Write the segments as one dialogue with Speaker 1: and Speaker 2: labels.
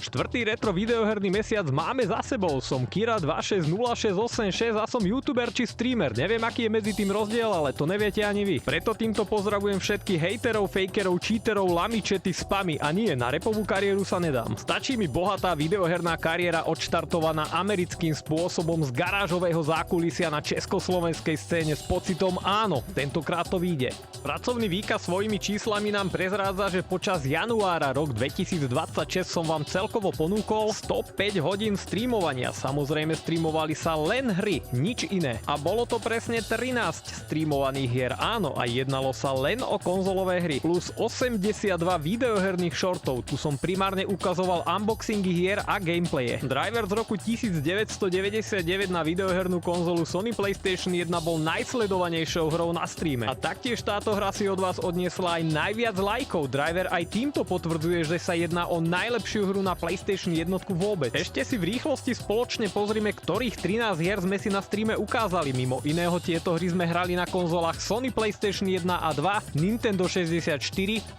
Speaker 1: Štvrtý retro videoherný mesiac máme za sebou. Som Kira260686 a som youtuber či streamer. Neviem, aký je medzi tým rozdiel, ale to neviete ani vy. Preto týmto pozdravujem všetkých hejterov, fakerov, cheaterov, lamičety, spamy a nie, na repovú kariéru sa nedám. Stačí mi bohatá videoherná kariéra odštartovaná americkým spôsobom z garážového zákulisia na československej scéne s pocitom áno, tentokrát to vyjde. Pracovný výkaz svojimi číslami nám prezrádza, že počas januára rok 2026 som vám celkovo ponúkol 105 hodín streamovania. Samozrejme streamovali sa len hry, nič iné. A bolo to presne 13 streamovaných hier, áno, a jednalo sa len o konzolové hry. Plus 82 videoherných shortov, tu som primárne ukazoval unboxingy hier a gameplaye. Driver z roku 1999 na videohernú konzolu Sony PlayStation 1 bol najsledovanejšou hrou na streame. A taktiež táto hra si od vás odniesla aj najviac lajkov. Driver aj týmto potvrdzuje, že sa jedná o najlepšiu hru na PlayStation 1 vôbec. Ešte si v rýchlosti spoločne pozrime, ktorých 13 hier sme si na streame ukázali. Mimo iného tieto hry sme hrali na konzolách Sony PlayStation 1 a 2, Nintendo 64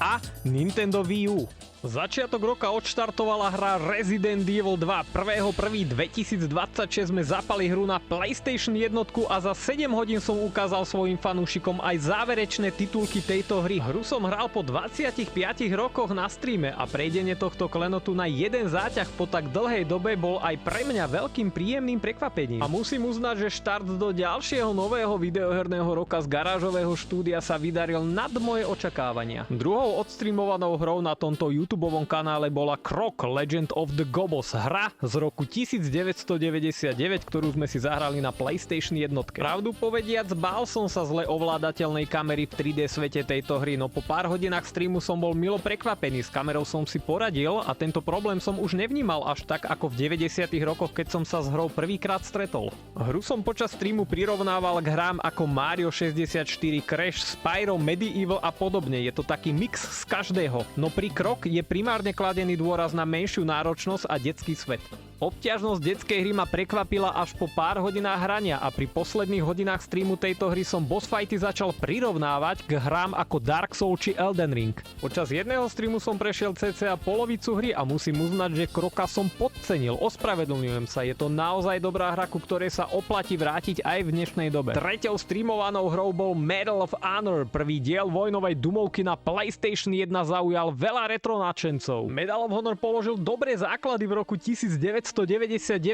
Speaker 1: a Nintendo Wii U. Začiatok roka odštartovala hra Resident Evil 2. 1.1.2026 sme zapali hru na PlayStation 1 a za 7 hodín som ukázal svojim fanúšikom aj záverečné titulky tejto hry. Hru som hral po 25 rokoch na streame a prejdenie tohto klenotu na jeden záťah po tak dlhej dobe bol aj pre mňa veľkým príjemným prekvapením. A musím uznať, že štart do ďalšieho nového videoherného roka z garážového štúdia sa vydaril nad moje očakávania. Druhou odstreamovanou hrou na tomto YouTubeovom kanále bola Croc Legend of the Gobos, hra z roku 1999, ktorú sme si zahrali na PlayStation 1. Pravdu povediac, bál som sa zle ovládateľnej kamery v 3D svete tejto hry, no po pár hodinách streamu som bol milo prekvapený, s kamerou som si poradil a tento problém som už nevnímal až tak ako v 90. rokoch, keď som sa s hrou prvýkrát stretol. Hru som počas streamu prirovnával k hrám ako Mario 64, Crash, Spyro, Medieval a podobne, je to taký mix z každého, no pri Croc je primárne kladený dôraz na menšiu náročnosť a detský svet. Obťažnosť detskej hry ma prekvapila až po pár hodinách hrania a pri posledných hodinách streamu tejto hry som boss fighty začal prirovnávať k hrám ako Dark Souls či Elden Ring. Počas jedného streamu som prešiel cca polovicu hry a musím uznať, že Croca som podcenil, ospravedlňujem sa, je to naozaj dobrá hra, ku ktorej sa oplatí vrátiť aj v dnešnej dobe. Treťou streamovanou hrou bol Medal of Honor, prvý diel vojnovej dumovky na PlayStation 1 zaujal veľa retro nadšencov. Medal of Honor položil dobré základy v roku 1999,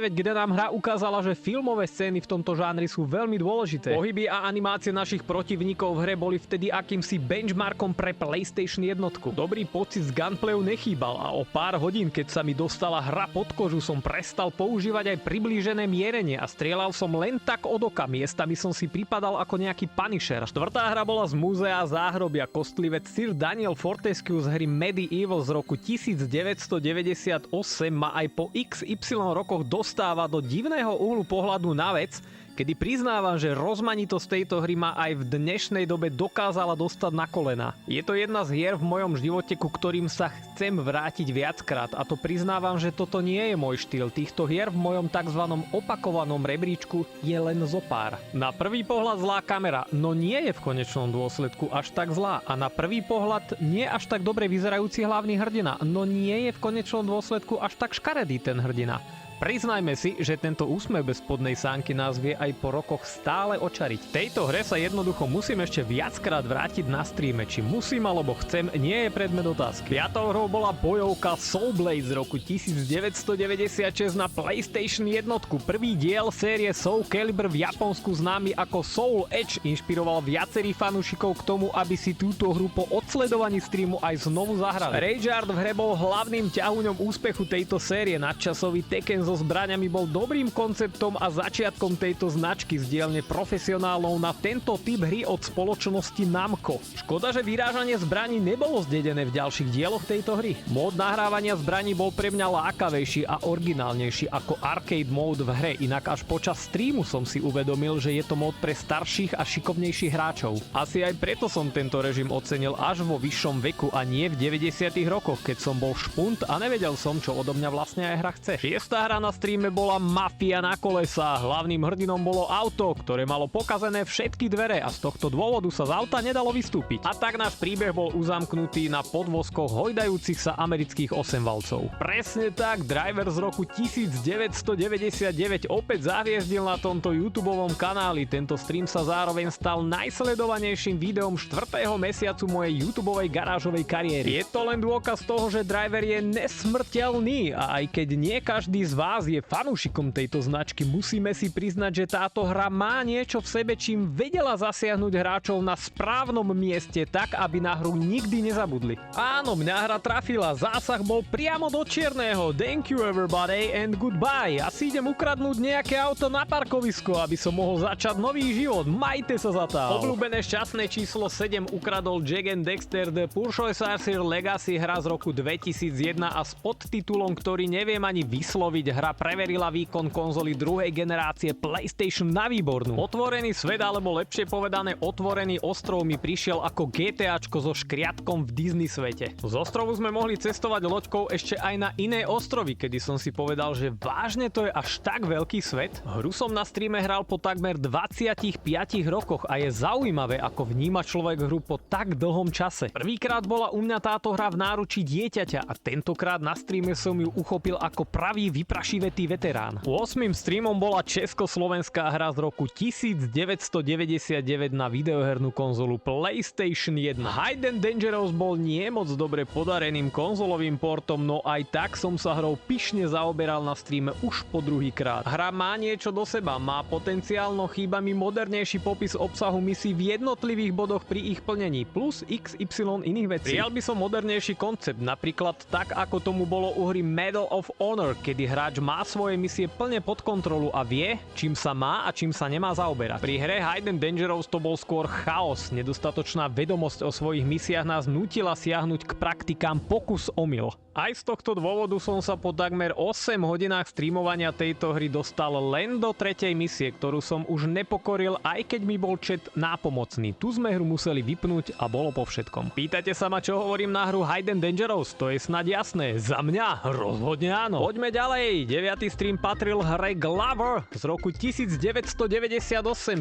Speaker 1: kde nám hra ukázala, že filmové scény v tomto žánri sú veľmi dôležité. Pohyby a animácie našich protivníkov v hre boli vtedy akýmsi benchmarkom pre PlayStation 1. Dobrý pocit z gunplayu nechýbal a o pár hodín, keď sa mi dostala hra pod kožu, som prestal používať aj priblížené mierenie a strieľal som len tak od oka. Miestami som si pripadal ako nejaký Punisher. Štvrtá hra bola z múzea záhrobia. Kostlivec Sir Daniel Fortescue z hry Medieval z roku 1998 ma aj po XY rokoch dostáva do divného uhlu pohľadu na vec, kedy priznávam, že rozmanitosť tejto hry ma aj v dnešnej dobe dokázala dostať na kolena. Je to jedna z hier v mojom živote, ku ktorým sa chcem vrátiť viackrát a to priznávam, že toto nie je môj štýl. Týchto hier v mojom tzv. Opakovanom rebríčku je len zopár. Na prvý pohľad zlá kamera, no nie je v konečnom dôsledku až tak zlá a na prvý pohľad nie až tak dobre vyzerajúci hlavný hrdina, no nie je v konečnom dôsledku až tak škaredý ten hrdina. Priznajme si, že tento úsmev bez spodnej sánky nás vie aj po rokoch stále očariť. V tejto hre sa jednoducho musím ešte viackrát vrátiť na streame. Či musím alebo chcem, nie je predmet otázky. Piatou hrou bola bojovka Soul Blade z roku 1996 na PlayStation 1. Prvý diel série Soul Calibur v Japonsku známy ako Soul Edge inšpiroval viacerých fanúšikov k tomu, aby si túto hru po odsledovaní streamu aj znovu zahrali. Ragehard v hre bol hlavným ťahuňom úspechu tejto série. Nadčasový Tekken so zbraňami bol dobrým konceptom a začiatkom tejto značky z dielne profesionálov na tento typ hry od spoločnosti Namco. Škoda, že vyrážanie zbraní nebolo zdedené v ďalších dieloch tejto hry. Mód nahrávania zbraní bol pre mňa lákavejší a originálnejší ako arcade mode v hre, inak až počas streamu som si uvedomil, že je to mód pre starších a šikovnejších hráčov. Asi aj preto som tento režim ocenil až vo vyššom veku a nie v 90. rokoch, keď som bol špunt a nevedel som, čo odo mňa vlastne aj hra chce. Šiestá hra téma na streame bola mafia na kolesách. Hlavným hrdinom bolo auto, ktoré malo pokazené všetky dvere a z tohto dôvodu sa z auta nedalo vystúpiť. A tak náš príbeh bol uzamknutý na podvozkoch hojdajúcich sa amerických osemvalcov. Presne tak, driver z roku 1999 opäť zahviezdil na tomto YouTubeovom kanáli. Tento stream sa zároveň stal najsledovanejším videom 4. mesiacu mojej YouTubeovej garážovej kariéry. Je to len dôkaz toho, že driver je nesmrteľný a aj keď nie každý z vás je fanúšikom tejto značky, musíme si priznať, že táto hra má niečo v sebe, čím vedela zasiahnuť hráčov na správnom mieste tak, aby na hru nikdy nezabudli. Áno, mňa hra trafila, zásah bol priamo do čierneho. Thank you everybody and goodbye. Asi idem ukradnúť nejaké auto na parkovisko, aby som mohol začať nový život. Majte sa za to. Obľúbené šťastné číslo 7 ukradol Jak and Dexter The Pursuer Legacy, hra z roku 2001 a s podtitulom, ktorý neviem ani vysloviť, hra preverila výkon konzoly druhej generácie PlayStation na výbornú. Otvorený svet, alebo lepšie povedané otvorený ostrov mi prišiel ako GTAčko so škriatkom v Disney svete. Z ostrovu sme mohli cestovať loďkou ešte aj na iné ostrovy, kedy som si povedal, že vážne to je až tak veľký svet. Hru som na streame hral po takmer 25 rokoch a je zaujímavé, ako vníma človek hru po tak dlhom čase. Prvýkrát bola u mňa táto hra v náručí dieťaťa a tentokrát na streame som ju uchopil ako pravý vyprašivetý veterán. 8. streamom bola československá hra z roku 1999 na videohernú konzolu PlayStation 1. Hide and Dangerous bol nie moc dobre podareným konzolovým portom, no aj tak som sa hrou pyšne zaoberal na streame už po druhýkrát. Hra má niečo do seba, má potenciál, no chýba mi modernejší popis obsahu misií v jednotlivých bodoch pri ich plnení, plus XY iných vecí. Prijal by som modernejší koncept, napríklad tak, ako tomu bolo u hry Medal of Honor, kedy hráč má svoje misie plne pod kontrolu a vie, čím sa má a čím sa nemá zaoberať. Pri hre Hide and Dangerous to bol skôr chaos, nedostatočná vedomosť o svojich misiách nás nútila siahnuť k praktikám pokus-omyl. Aj z tohto dôvodu som sa po takmer 8 hodinách streamovania tejto hry dostal len do 3. misie, ktorú som už nepokoril, aj keď mi bol chat nápomocný. Tu sme hru museli vypnúť a bolo po všetkom. Pýtate sa ma, čo hovorím na hru Hide and Dangerous? To je snad jasné. Za mňa rozhodne áno. Poďme ďalej. 9. stream patril hre Glover z roku 1998.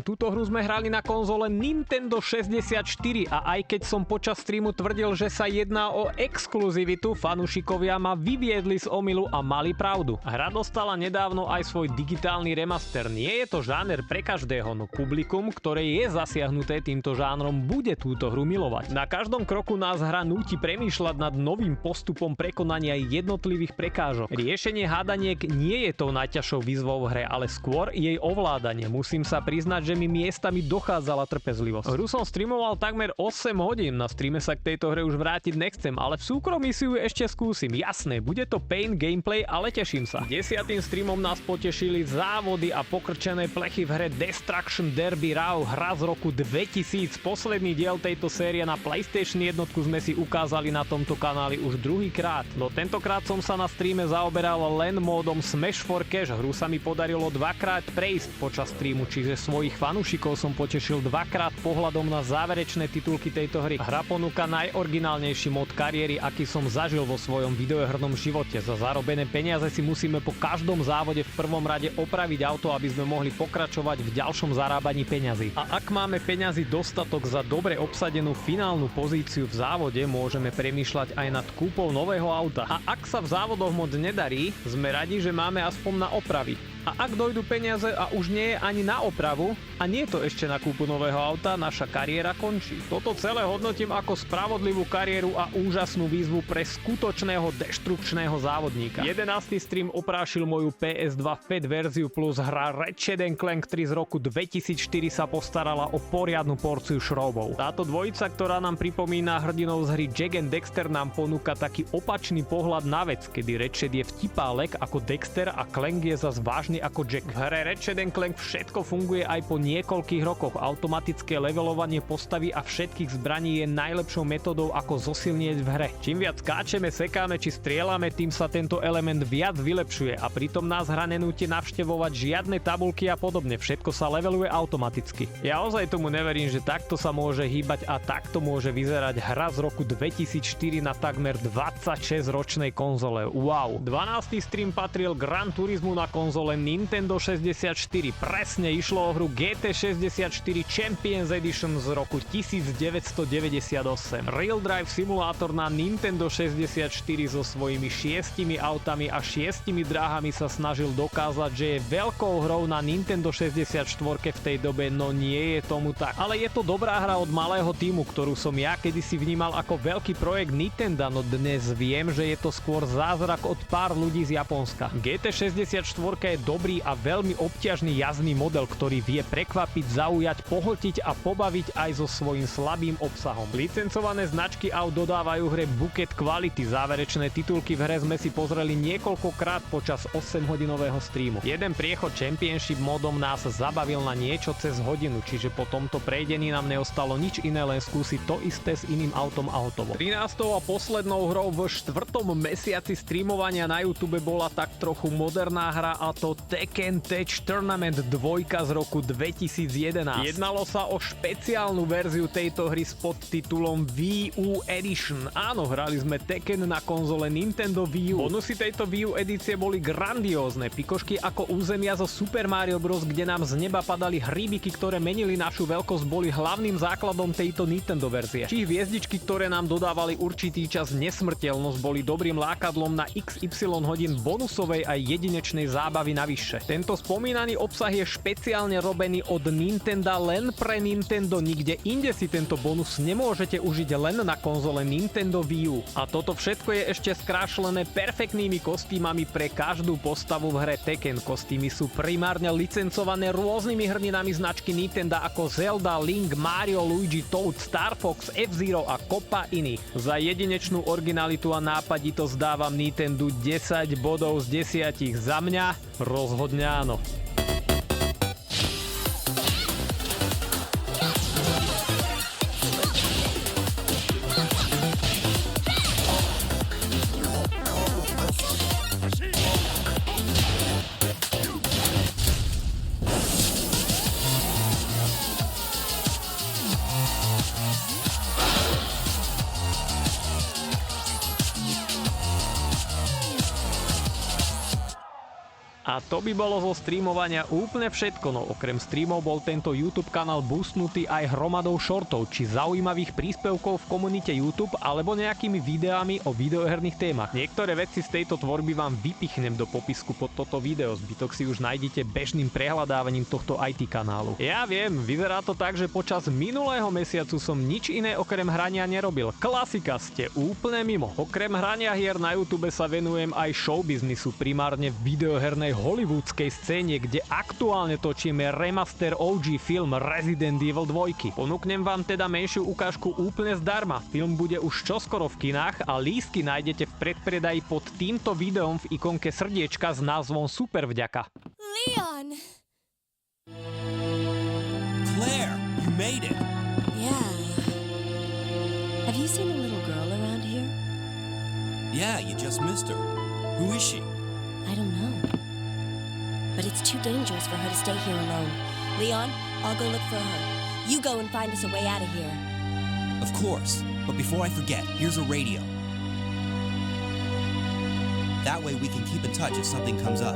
Speaker 1: Túto hru sme hrali na konzole Nintendo 64 a aj keď som počas streamu tvrdil, že sa jedná o exkluzivitu, fanúšikovia ma vyviedli z omylu a mali pravdu. Hra dostala nedávno aj svoj digitálny remaster. Nie je to žáner pre každého, no publikum, ktoré je zasiahnuté týmto žánrom, bude túto hru milovať. Na každom kroku nás hra núti premýšľať nad novým postupom prekonania jednotlivých prekážok. Riešenie hádaniek nie je tou najťažšou výzvou v hre, ale skôr jej ovládanie. Musím sa priznať, že mi miestami dochádzala trpezlivosť. Hru som streamoval takmer 8 hodín, na streame sa k tejto hre už vrátiť nechcem, ale v súkromí si ju ešte skúsim. Jasné, bude to pain gameplay, ale teším sa. 10. streamom nás potešili závody a pokrčené plechy v hre Destruction Derby Raw, hra z roku 2000. Posledný diel tejto série na PlayStation 1 sme si ukázali na tomto kanáli už druhýkrát. No tentokrát som sa na streame zaoberal len módom Smash for Cash. Hru sa mi podarilo dvakrát prejsť počas streamu, čiže svojich fanúšikov som potešil dvakrát pohľadom na záverečné titulky tejto hry. Hra ponúka najoriginálnejší mod kariéry, aký som zažil vo svojom videohernom živote. Za zarobené peniaze si musíme po každom závode v prvom rade opraviť auto, aby sme mohli pokračovať v ďalšom zarábaní peňazí. A ak máme peňazí dostatok za dobre obsadenú finálnu pozíciu v závode, môžeme premýšľať aj nad kúpou nového auta. A ak sa v závodoch moc nedarí, sme radi, že máme aspoň na opravy. A ak dojdú peniaze a už nie je ani na opravu a nie je to ešte na kúpu nového auta, naša kariéra končí. Toto celé hodnotím ako spravodlivú kariéru a úžasnú výzvu pre skutočného deštrukčného závodníka. 11. stream oprášil moju PS2 Fat verziu plus hra Ratchet & Clank 3 z roku 2004 sa postarala o poriadnu porciu šroubov. Táto dvojica, ktorá nám pripomína hrdinov z hry Jak and Dexter, nám ponúka taký opačný pohľad na vec, kedy Ratchet je vtipálek ako Dexter a Clank je zas vážny funkčný ako Jack. V hre Ratchet & Clank všetko funguje aj po niekoľkých rokoch. Automatické levelovanie postavy a všetkých zbraní je najlepšou metódou ako zosilnieť v hre. Čím viac skáčeme, sekáme či strieľame, tým sa tento element viac vylepšuje a pritom nás hra nenúti navštevovať žiadne tabulky a podobne. Všetko sa leveluje automaticky. Ja ozaj tomu neverím, že takto sa môže hýbať a takto môže vyzerať hra z roku 2004 na takmer 26-ročnej konzole. Wow. 12. stream patril Gran Turismu na konzole Nintendo 64. Presne išlo o hru GT64 Champions Edition z roku 1998. Real Drive simulátor na Nintendo 64 so svojimi 6 autami a 6 dráhami sa snažil dokázať, že je veľkou hrou na Nintendo 64 v tej dobe, no nie je tomu tak. Ale je to dobrá hra od malého tímu, ktorú som ja kedysi vnímal ako veľký projekt Nintendo, no dnes viem, že je to skôr zázrak od pár ľudí z Japonska. GT64 je dobrý a veľmi obťažný jazdný model, ktorý vie prekvapiť, zaujať, pohltiť a pobaviť aj so svojím slabým obsahom. Licencované značky aut dodávajú hre buket kvality. Záverečné titulky v hre sme si pozreli niekoľkokrát počas 8-hodinového streamu. Jeden priechod Championship modom nás zabavil na niečo cez hodinu, čiže po tomto prejdení nám neostalo nič iné, len skúsiť to isté s iným autom a hotovo. 13. a poslednou hrou v 4. mesiaci streamovania na YouTube bola tak trochu moderná hra, a to Tekken Tag Tournament 2 z roku 2011. Jednalo sa o špeciálnu verziu tejto hry s podtitulom Wii U Edition. Áno, hrali sme Tekken na konzole Nintendo Wii U. Bonusy tejto Wii U edície boli grandiózne. Pikošky ako územia zo Super Mario Bros., kde nám z neba padali hríbiky, ktoré menili našu veľkosť, boli hlavným základom tejto Nintendo verzie. Či hviezdičky, ktoré nám dodávali určitý čas nesmrteľnosť, boli dobrým lákadlom na XY hodín bonusovej a jedinečnej zábavy navyše. Tento spomínaný obsah je špeciálne robený od Nintendo len pre Nintendo, nikde inde si tento bonus nemôžete užiť len na konzole Nintendo Wii U. A toto všetko je ešte skrášlené perfektnými kostýmami pre každú postavu v hre Tekken. Kostýmy sú primárne licencované rôznymi hrdinami značky Nintendo ako Zelda, Link, Mario, Luigi, Toad, Star Fox, F-Zero a kopa iných. Za jedinečnú originalitu a nápaditosť dávam Nintendo 10 bodov z 10. Za mňa rozhodne áno. A to by bolo zo streamovania úplne všetko, no okrem streamov bol tento YouTube kanál boostnutý aj hromadou shortov, či zaujímavých príspevkov v komunite YouTube, alebo nejakými videami o videoherných témach. Niektoré veci z tejto tvorby vám vypichnem do popisku pod toto video, zbytok si už nájdete bežným prehľadávaním tohto IT kanálu. Ja viem, vyzerá to tak, že počas minulého mesiacu som nič iné okrem hrania nerobil. Klasika, ste úplne mimo. Okrem hrania hier na YouTube sa venujem aj showbiznisu, primárne videohernej hollywoodskej scéne, kde aktuálne točíme remaster OG film Resident Evil 2. Ponúknem vám teda menšiu ukážku úplne zdarma. Film bude už čoskoro v kinách a lístky nájdete v predpredaji pod týmto videom v ikonke srdiečka s názvom Super vďaka.
Speaker 2: Leon!
Speaker 3: Claire, you made it!
Speaker 2: Yeah. Have you seen a little girl around here?
Speaker 3: Yeah, you just missed her. Who is she?
Speaker 2: I don't know. But it's too dangerous for her to stay here alone. Leon, I'll go look for her. You go and find us a way out of here.
Speaker 3: Of course. But before I forget, here's a radio. That way we can keep in touch if something comes up.